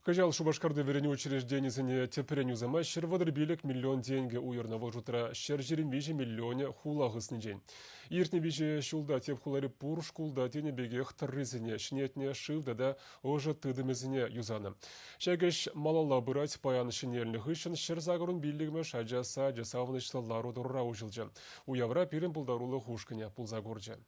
Кажал Шубашкарды верене учреждение тепреню зама шервадрбилек миллион деньги уйырного жутра шержерин миллионе хулагысны день. Иртне виже шулда теп хулари пур шкулда тене бегех таррызыне шнетне шивда да ожа тыдымызыне юзаны. Шагаш малала бырать паян шинельных ишын шерзагырун биллигме шаджаса жасавынышлалару дурра ужылжы. Уявра пирин пулдарулы хушкыне пулзагурджы.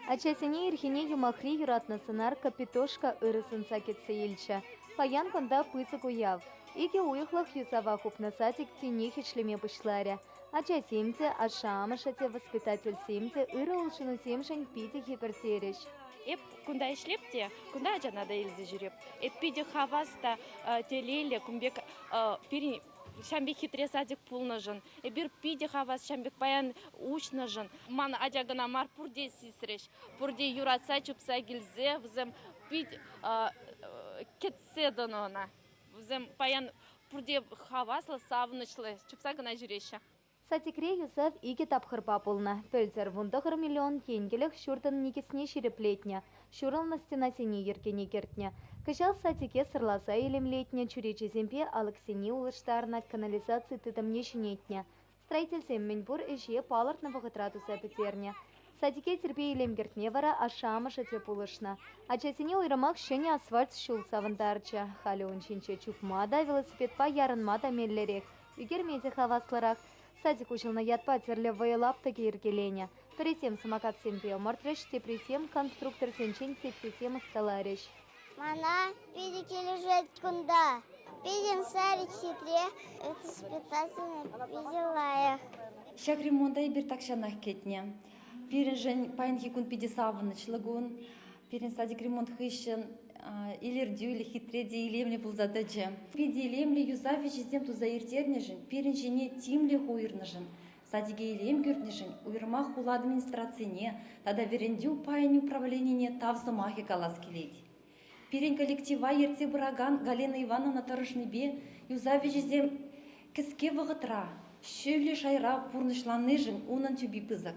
Ачасене ирхине юмахри юратнасынар капитошка ырысынса кетсе илчі. Паян канда пысык уяв. Иге уйхлах юсава хупнасатик тине хичлеме пышларе. Ачасемте, ашамышате воспитатель семте ыры улшыну семшен пити хипертереш. Эп кунда ишлепте, кунда ажанада илзе жүреп. Эп пиде хаваста телеле кумбек пирин шамбек хитре садик пулнажын. Бир пиде хавас шамбек паян учнажын. Ман ажагана мар пурде сисреш. Пурде юратса чупса гилзе, взем пид кетсе донона. Взем паян пурде хавасла савнычлы, чупса гана жүреща. Сатикре юсав иге тапхырпа пулна. Пөлзер вундахыр миллион енгелек шуртын никесне ширеплетня. Шурал на стенасене еркене кертня. Кышал сатике сырласа илемлетня чурече земпе алаксене улыштарна канализации тытамне шинетня. Строитель семменбур эше палыртна вағытрату сапетерня. Сатике терпе илемгертне вара ашама шатве пулышна. Ачасене уйрамак шене асфальт шул савындарча. Халі унчинче чупмада велосипед па ярынмада меллерек. Югер меди хавасларак. Садик учил на ядпа терле воелап таки иркеленя. Пересем самокат семпе омартреш, тепресем конструктор сенчен тепсесем сталареш. Мана пиди кележет кунда. Пидин сарик хитре, это испытательный пиди. Шак ремонта и биртакшанах кетне. Пирин жен паинки кун пиди савыныч лагун. Пирин садик ремонт хыщен. Илердю или хитреди илемли был задача. Пиди илемли юзави жездем туза иртернежен, пирин жене тимли хуирнежен. Садиге илем гюртнежен, уйрмах хул администрацине, тада верендю паяни управление тавзамахи каласкеледи. Пирин коллектива ерте бураган Галина Ивановна Тарышныбе юзави жездем кіске вағытра, шөвле шайра пурнышланнежен унан тюби пызак.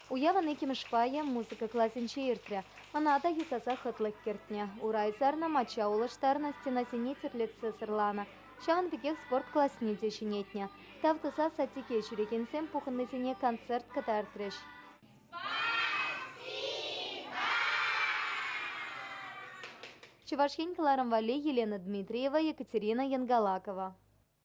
Уяван экимешпая музыка классенче иртря. Анада юсаса хытлык кертня. Урайсарна мача улыштарна стенасене терлетсе сырлана. Шаган пекек спорт классне дешинетня. Тавтыса сатике чурекенсем пухыннесене концерт катартреш. Чевашхень Кларамвале, Елена Дмитриева, Екатерина Янгалакова.